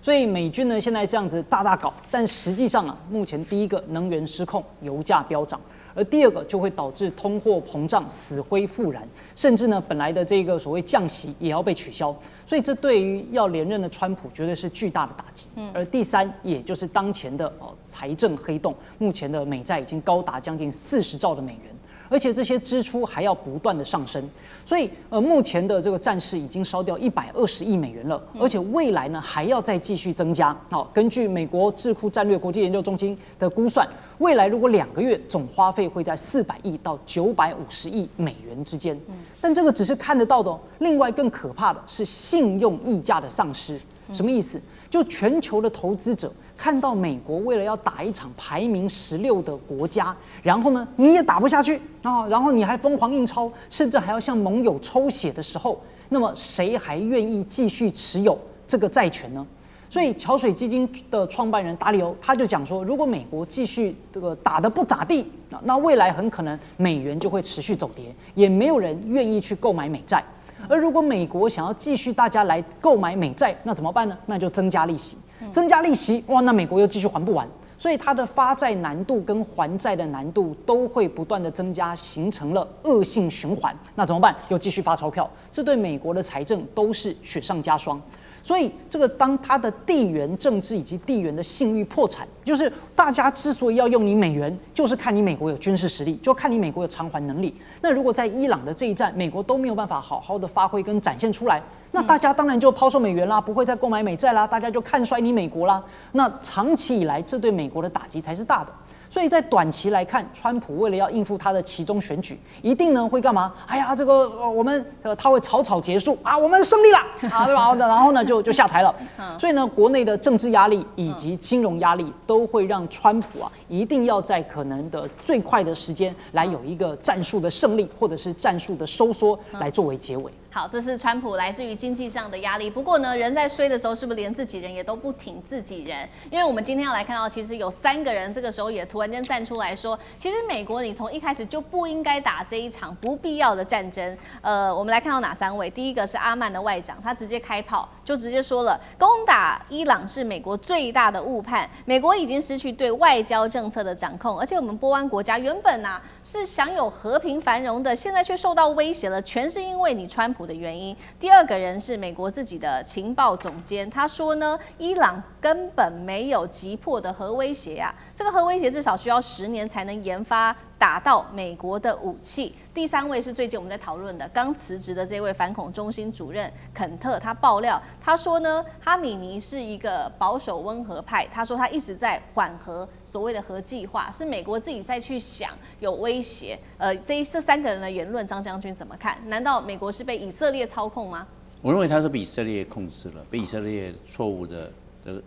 Speaker 3: 所以美军呢现在这样子大搞，但实际上啊，目前第一个能源失控，油价飙涨。而第二个就会导致通货膨胀死灰复燃，甚至呢本来的这个所谓降息也要被取消，所以这对于要连任的川普绝对是巨大的打击。而第三，也就是当前的财政黑洞，目前的美债已经高达将近40兆的美元。而且这些支出还要不断的上升，所以目前的这个战事已经烧掉120亿美元了，而且未来呢还要再继续增加。好，根据美国智库战略国际研究中心的估算，未来如果2个月总花费会在400亿到950亿美元之间。但这个只是看得到的哦，另外更可怕的是信用溢价的丧失。什么意思？就全球的投资者看到美国为了要打一场排名16的国家，然后呢你也打不下去啊，然后你还疯狂印钞，甚至还要向盟友抽血的时候，那么谁还愿意继续持有这个债权呢？所以桥水基金的创办人达里欧他就讲说，如果美国继续这个打得不咋地，那未来很可能美元就会持续走跌，也没有人愿意去购买美债。而如果美国想要继续大家来购买美债，那怎么办呢？那就增加利息，增加利息，哇，那美国又继续还不完，所以它的发债难度跟还债的难度都会不断的增加，形成了恶性循环。那怎么办？又继续发钞票，这对美国的财政都是雪上加霜。所以，这个当它的地缘政治以及地缘的信誉破产，就是大家之所以要用你美元，就是看你美国有军事实力，就看你美国有偿还能力。那如果在伊朗的这一战，美国都没有办法好好的发挥跟展现出来，那大家当然就抛售美元啦，不会再购买美债啦，大家就看衰你美国啦。那长期以来，这对美国的打击才是大的。所以在短期来看，川普为了要应付他的期中选举，一定呢会干嘛？哎呀，这个我们他会草草结束啊，我们胜利了啊，对吧？然后呢就下台了。所以呢，国内的政治压力以及金融压力都会让川普啊一定要在可能的最快的时间来有一个战术的胜利，或者是战术的收缩来作为结尾。
Speaker 1: 好，这是川普来自于经济上的压力。不过呢，人在衰的时候，是不是连自己人也都不挺自己人？因为我们今天要来看到，其实有3个人这个时候也突然间站出来说，其实美国你从一开始就不应该打这一场不必要的战争。我们来看到哪3位？第一个是阿曼的外长，他直接开炮，就直接说了，攻打伊朗是美国最大的误判，美国已经失去对外交政策的掌控，而且我们波湾国家原本啊是享有和平繁荣的，现在却受到威胁了，全是因为你川普的原因。第2个人是美国自己的情报总监，他说呢，伊朗根本没有急迫的核威胁啊，这个核威胁至少需要10年才能研发打到美国的武器。第3位是最近我们在讨论的刚辞职的这位反恐中心主任肯特，他爆料，他说呢，哈米尼是一个保守温和派，他说他一直在缓和所谓的核计划，是美国自己再去想有威胁。这3个人的言论，张将军怎么看？难道美国是被以色列操控吗？
Speaker 2: 我认为他是被以色列控制了，被以色列错误的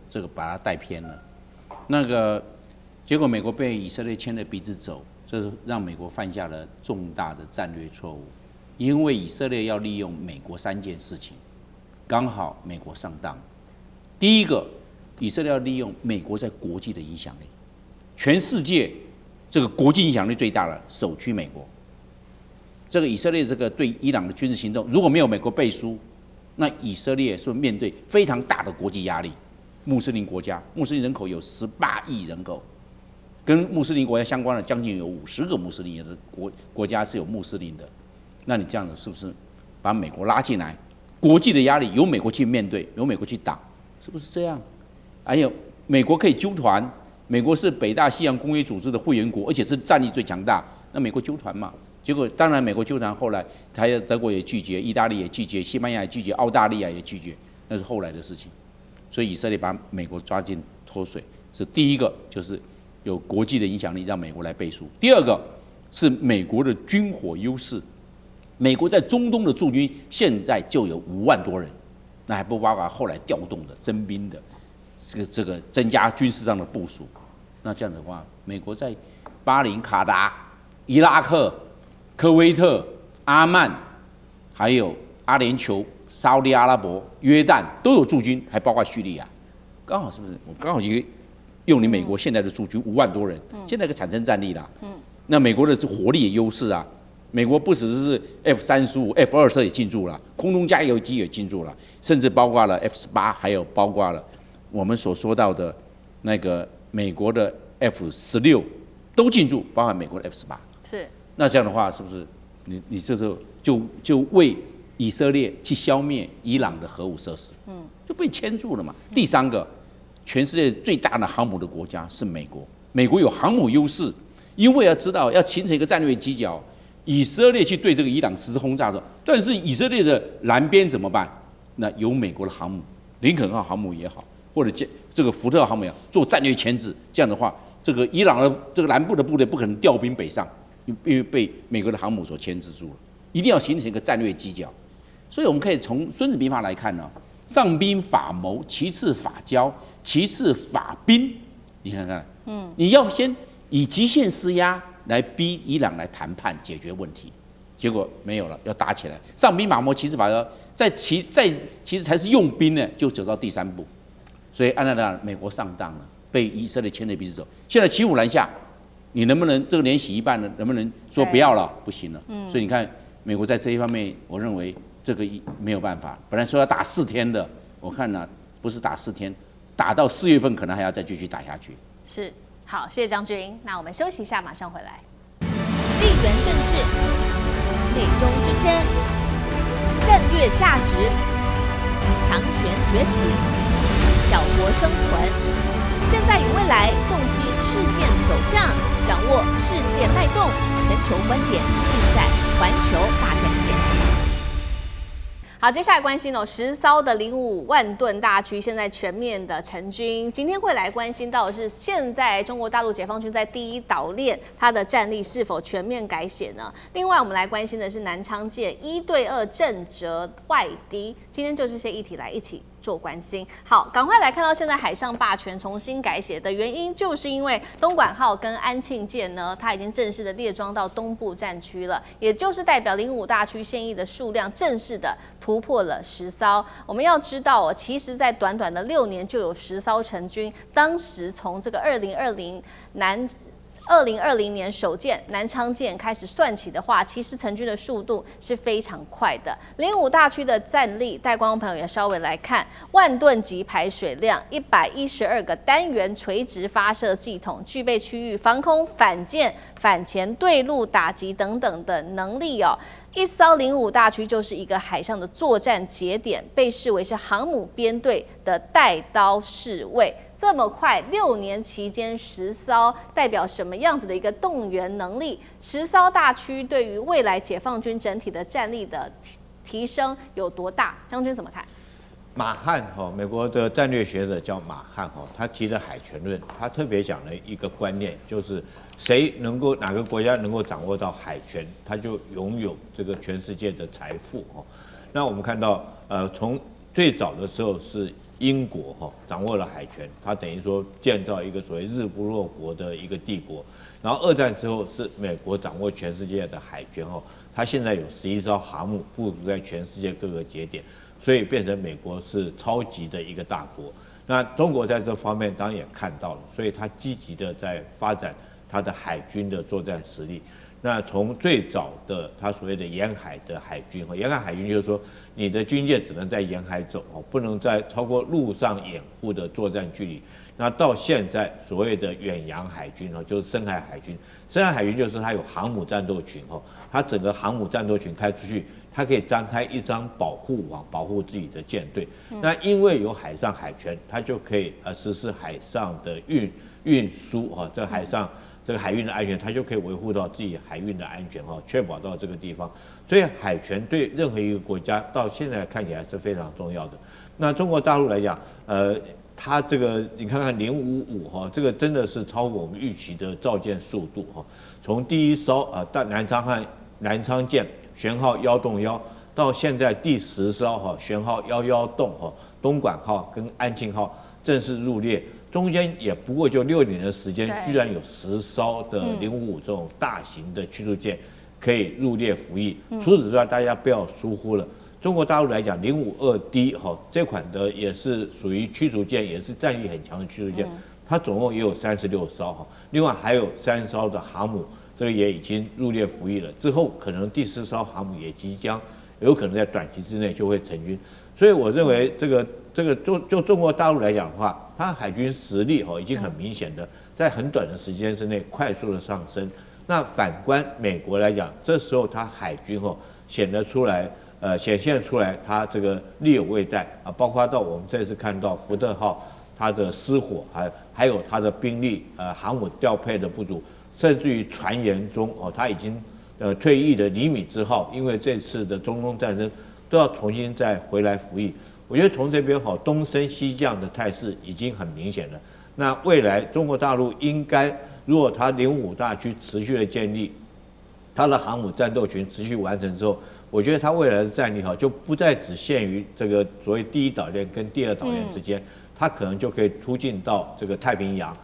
Speaker 2: 这个把他带偏了。那个结果美国被以色列牵着鼻子走，这是让美国犯下了重大的战略错误。因为以色列要利用美国3件事情，刚好美国上当。第一个，以色列要利用美国在国际的影响力，全世界这个国际影响力最大的首屈美国。这个以色列这个对伊朗的军事行动，如果没有美国背书，那以色列是面对非常大的国际压力。穆斯林国家，穆斯林人口有18亿人口，跟穆斯林国家相关的将近有50个穆斯林的国家是有穆斯林的。那你这样子是不是把美国拉进来？国际的压力由美国去面对，由美国去挡，是不是这样？还有美国可以纠团，美国是北大西洋公约组织的会员国，而且是战力最强大，那美国纠团嘛？结果当然美国纠团后来，德国也拒绝，意大利也拒绝，西班牙也拒绝，澳大利亚也拒绝，那是后来的事情。所以以色列把美国抓进脱水，是第一个，就是有国际的影响力让美国来背书；第二个是美国的军火优势，美国在中东的驻军现在就有5万多人，那还不包括后来调动的征兵的，这个增加军事上的部署。那这样的话，美国在巴林、卡达、伊拉克、科威特、阿曼，还有阿联酋、沙特阿拉伯、约旦都有驻军，还包括叙利亚，刚好是不是？我刚好用你美国现在的驻军5万多人，现在可产生战力啦。那美国的火力也优势啊，美国不只是 F-35、F-22也进驻了，空中加油机也进驻了，甚至包括了 F-18，还有包括了我们所说到的那个美国的 F-16都进驻，包含美国的 F-18。
Speaker 1: 是。那
Speaker 2: 这样的话，是不是你这时候就为以色列去消灭伊朗的核武设施，就被牵住了嘛？第三个，全世界最大的航母的国家是美国，美国有航母优势，因为要知道要形成一个战略犄角，以色列去对这个伊朗实施轰炸的时候，但是以色列的南边怎么办？那有美国的航母，林肯号航母也好，或者这个福特号航母也好，做战略牵制，这样的话，这个伊朗的这个南部的部队不可能调兵北上。因为被美国的航母所牵制住了，一定要形成一个战略犄角。所以我们可以从《孙子兵法》来看呢，上兵法谋，其次法交，其次法兵。你看看，你要先以极限施压来逼伊朗来谈判解决问题，结果没有了，要打起来。上兵法谋，其次法交，其实才是用兵呢，就走到第3步。所以按照那美国上当了，被以色列牵着鼻子走。现在骑虎难下。你能不能这个连洗一半呢？能不能说不要了？不行了。所以你看，美国在这一方面，我认为这个没有办法。本来说要打4天的，我看呢，不是打4天，打到4月份可能还要再继续打下去。
Speaker 1: 是，好，谢谢将军。那我们休息一下，马上回来。地缘政治、美中之争、战略价值、强权崛起、小国生存。现在与未来，洞悉事件走向，掌握世界脉动，全球观点尽在环球大战线。好，接下来关心10艘的05万吨大驱现在全面的成军。今天会来关心到的是，现在中国大陆解放军在第一岛链，它的战力是否全面改写呢？另外，我们来关心的是南昌舰1对2震慑外敌。今天就这些议题来一起做关心。好，赶快来看到现在海上霸权重新改写的原因，就是因为东莞号跟安庆舰呢，它已经正式的列装到东部战区了，也就是代表05大驱现役的数量正式的突破了10艘。我们要知道哦，其实在短短的6年就有10艘成军。当时从这个2020年首舰南昌舰开始算起的话，其实成军的速度是非常快的。05大驱的战力，带观众朋友也稍微来看，万吨级排水量，112个单元垂直发射系统，具备区域防空、反舰、反潜、对陆打击等等的能力哦。一艘05大驱就是一个海上的作战节点，被视为是航母编队的带刀侍卫。这么快，6年期间10艘，代表什么样子的一个动员能力？10艘大驱对于未来解放军整体的战力的提升有多大？将军怎么看？
Speaker 4: 马汉美国的战略学者叫马汉他提的海权论，他特别讲了一个观念，就是哪个国家能够掌握到海权，他就拥有这个全世界的财富那我们看到从最早的时候是英国掌握了海权，它等于说建造一个所谓日不落国的一个帝国。然后2战之后是美国掌握全世界的海权它现在有11艘航母部署在全世界各个节点，所以变成美国是超级的一个大国。那中国在这方面当然也看到了，所以它积极的在发展它的海军的作战实力。那从最早的它所谓的沿海的海军，沿海海军就是说你的军舰只能在沿海走，不能在超过陆上掩护的作战距离。那到现在所谓的远洋海军就是深海海军。深海海军就是它有航母战斗群它整个航母战斗群开出去，它可以张开一张保护网，保护自己的舰队。那因为有海上海权，它就可以实施海上的运输这个海上这个海运的安全，它就可以维护到自己海运的安全确保到这个地方。所以海权对任何一个国家到现在看起来是非常重要的。那中国大陆来讲，它这个你看看055这个真的是超过我们预期的造舰速度从第一艘到南昌舰舷号1洞1，到现在第10艘舷号11洞东莞号跟安庆号正式入列，中间也不过就6年的时间，居然有10艘的055这种大型的驱逐舰可以入列服役。除此之外，大家不要疏忽了。中国大陆来讲，052D 这款的也是属于驱逐舰，也是战力很强的驱逐舰，它总共也有36艘另外还有3艘的航母，这个也已经入列服役了。之后可能第10艘航母也即将有可能在短期之内就会成军。所以我认为这个就中国大陆来讲的话，它海军实力已经很明显的在很短的时间之内快速的上升。那反观美国来讲，这时候它海军显现出来，它这个力有未逮包括到我们这次看到福特号它的失火，还有它的兵力航母调配的不足，甚至于传言中它已经退役的尼米兹号，因为这次的中东战争都要重新再回来服役。我觉得从这边东升西降的态势已经很明显了。那未来中国大陆应该，如果它055大区持续的建立，它的航母战斗群持续完成之后，我觉得它未来的战力就不再只限于这个所谓第一岛链跟第二岛链之间，它可能就可以突进到这个太平洋、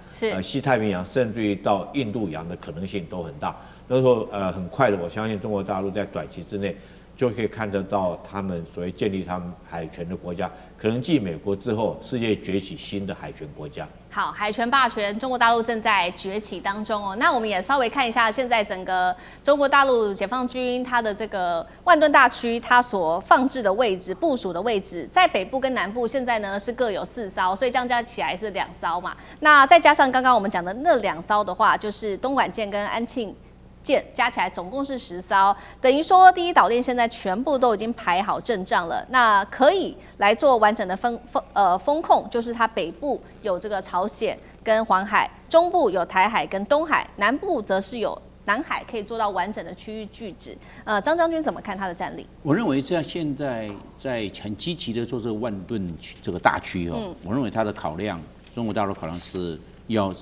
Speaker 4: 西太平洋，甚至于到印度洋的可能性都很大。那时候很快的，我相信中国大陆在短期之内就可以看得到他们所谓建立他们海权的国家，可能继美国之后，世界崛起新的海权国家。
Speaker 1: 好，海权霸权，中国大陆正在崛起当中那我们也稍微看一下现在整个中国大陆解放军它的这个万吨大区，它所放置的位置、部署的位置，在北部跟南部现在呢是各有4艘，所以这样加起来是2艘嘛。那再加上刚刚我们讲的那2艘的话，就是东莞舰跟安庆舰加起来总共是10艘，等于说第一岛链现在全部都已经排好阵仗了，那可以来做完整的风控，就是它北部有这个朝鲜跟黄海，中部有台海跟东海，南部则是有南海，可以做到完整的区域拒止。张将军怎么看他的战力？
Speaker 2: 我认为现在在很积极的做这个万吨这个大区我认为他的考量，中国大陆考量是要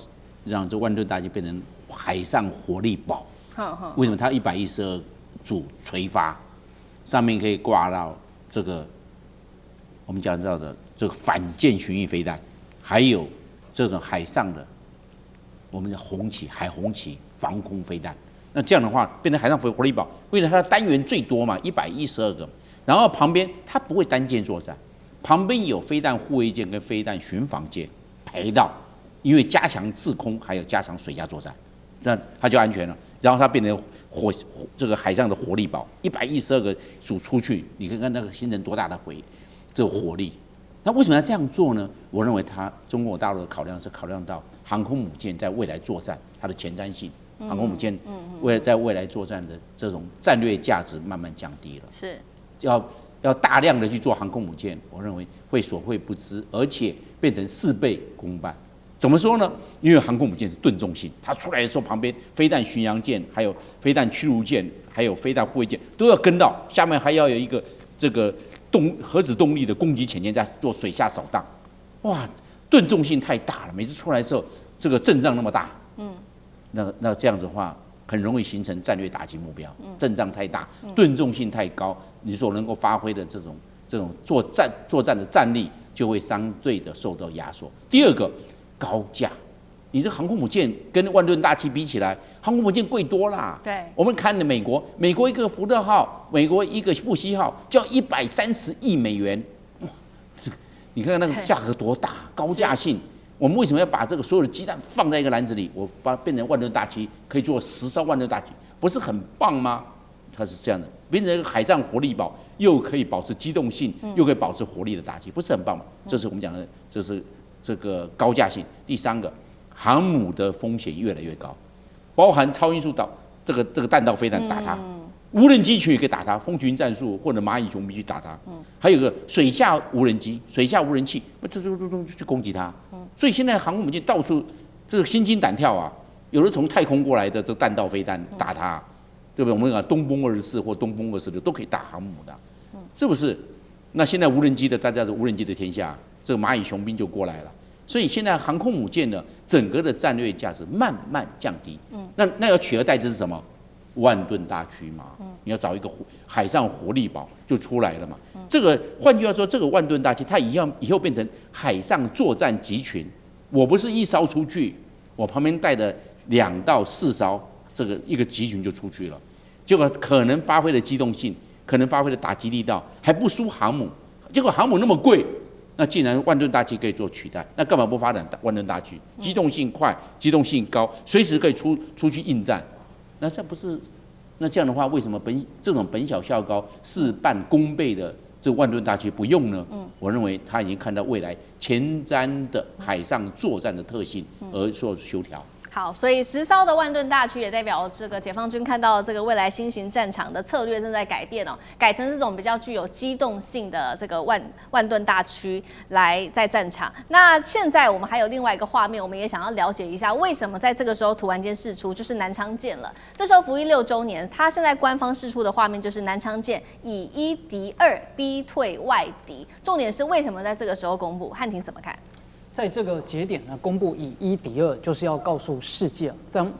Speaker 2: 让这万吨大区变成海上火力堡。为什么它112组垂发，上面可以挂到这个我们讲到的这个反舰巡弋飞弹，还有这种海上的我们的海红旗防空飞弹。那这样的话，变成海上火力堡，为了它的单元最多嘛，112个，然后旁边它不会单舰作战，旁边有飞弹护卫舰跟飞弹巡防舰排到，因为加强制空，还有加强水下作战，这样它就安全了。然后它变成这个海上的火力堡，112个组出去，你看看那个形成多大的这个火力。那为什么要这样做呢？我认为中国大陆的考量是考量到航空母舰在未来作战它的前瞻性，航空母舰在未来作战的这种战略价值慢慢降低了，
Speaker 1: 是
Speaker 2: 要大量的去做航空母舰，我认为会所惠不知，而且变成事倍功半。怎么说呢？因为航空母舰是吨重性，它出来的时候旁边飞弹巡洋舰、还有飞弹驱逐舰、还有飞弹护卫舰都要跟到，下面还要有一个这个核子动力的攻击潜舰在做水下扫荡。哇，吨重性太大了，每次出来的时候这个阵仗那么大，那这样子的话很容易形成战略打击目标。阵仗太大，吨重性太高，你所能够发挥的这种作战的战力就会相对的受到压缩。第二个，高价，你这航空母舰跟万吨大气比起来，航空母舰贵多啦。
Speaker 1: 对，
Speaker 2: 我们看美国一个福特号，美国一个布希号，就要130亿美元。哇，这个你看看那个价格多大，高价性。我们为什么要把这个所有的鸡蛋放在一个篮子里？我把它变成万吨大旗，可以做10艘万吨大旗，不是很棒吗？它是这样的，变成一个海上活力堡，又可以保持机动性，又可以保持活力的大旗，不是很棒吗？这是我们讲的，这是这个高价性。第三个，航母的风险越来越高，包含超音速导这个弹道飞弹打它。无人机群也可以打它，蜂群战术或者蚂蚁雄兵去打它。还有一个水下无人机、水下无人器，这去攻击它。所以现在航空母舰到处这个心惊胆跳啊，有的从太空过来的这弹道飞弹打它，对不对？我们讲东风24或东风26都可以打航母的，是不是？那现在无人机的大家是无人机的天下，这个蚂蚁雄兵就过来了。所以现在航空母舰呢，整个的战略价值慢慢降低。那要取而代之是什么？万吨大驱嘛，你要找一个海上活力堡就出来了嘛。这个换句话说，这个万吨大驱它以后变成海上作战集群。我不是一艘出去，我旁边带的2到4艘，这个一个集群就出去了。结果可能发挥的机动性，可能发挥的打击力道还不输航母。结果航母那么贵，那既然万吨大驱可以做取代，那干嘛不发展万吨大驱？机动性快，机动性高，随时可以出去应战。那这不是？那这样的话，为什么这种本小效高、事半功倍的这个万吨大驱不用呢？我认为他已经看到未来前瞻的海上作战的特性而做修调。
Speaker 1: 好，所以10艘的万吨大驱也代表这个解放军看到这个未来新型战场的策略正在改变哦，改成这种比较具有机动性的这个万吨大驱来在战场。那现在我们还有另外一个画面，我们也想要了解一下，为什么在这个时候突然间释出，就是南昌舰了。这时候服役6周年，它现在官方释出的画面就是南昌舰以1敌2，逼退外敌。重点是为什么在这个时候公布？汉庭怎么看？
Speaker 3: 在这个节点呢，公布以1敌2，就是要告诉世界，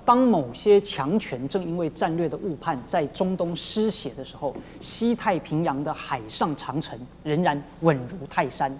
Speaker 3: 当某些强权正因为战略的误判，在中东失血的时候，西太平洋的海上长城仍然稳如泰山。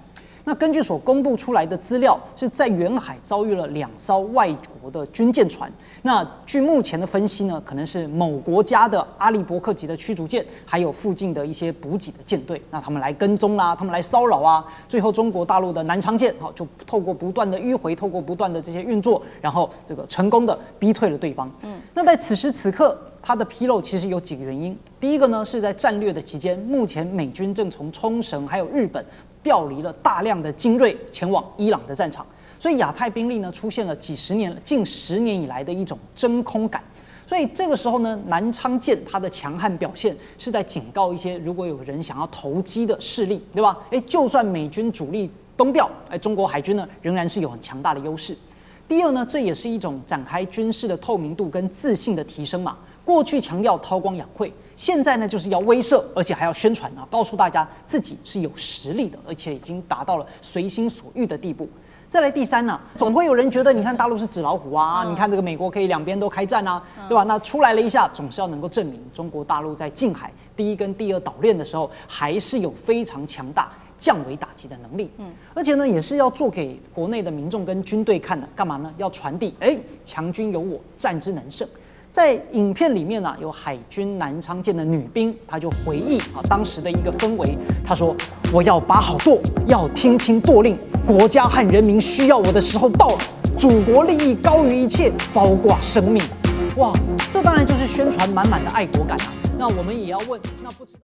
Speaker 3: 那根据所公布出来的资料，是在远海遭遇了2艘外国的军舰船。那据目前的分析呢，可能是某国家的阿利伯克级的驱逐舰，还有附近的一些补给的舰队，那他们来跟踪啦，他们来骚扰啊。最后中国大陆的南昌舰，就透过不断的迂回，透过不断的这些运作，然后这个成功的逼退了对方。那在此时此刻，它的纰漏其实有几个原因。第一个呢，是在战略的期间，目前美军正从冲绳还有日本调离了大量的精锐前往伊朗的战场。所以亚太兵力呢出现了近10年以来的一种真空感，所以这个时候呢，南昌舰它的强悍表现是在警告一些如果有人想要投机的势力，对吧？就算美军主力东调，中国海军呢仍然是有很强大的优势。第二呢，这也是一种展开军事的透明度跟自信的提升嘛。过去强调韬光养晦，现在呢就是要威慑，而且还要宣传啊，告诉大家自己是有实力的，而且已经达到了随心所欲的地步。再来第三呢，总会有人觉得，你看大陆是纸老虎啊，你看这个美国可以两边都开战啊，对吧？那出来了一下，总是要能够证明中国大陆在近海第1跟第2岛链的时候，还是有非常强大降维打击的能力。而且呢，也是要做给国内的民众跟军队看的，干嘛呢？要传递，强军有我，战之能胜。在影片里面呢，有海军南昌舰的女兵，她就回忆当时的一个氛围。她说：“我要把好舵，要听清舵令，国家和人民需要我的时候到了，祖国利益高于一切，包括生命。”哇，这当然就是宣传满满的爱国感啊。那我们也要问，那不知道。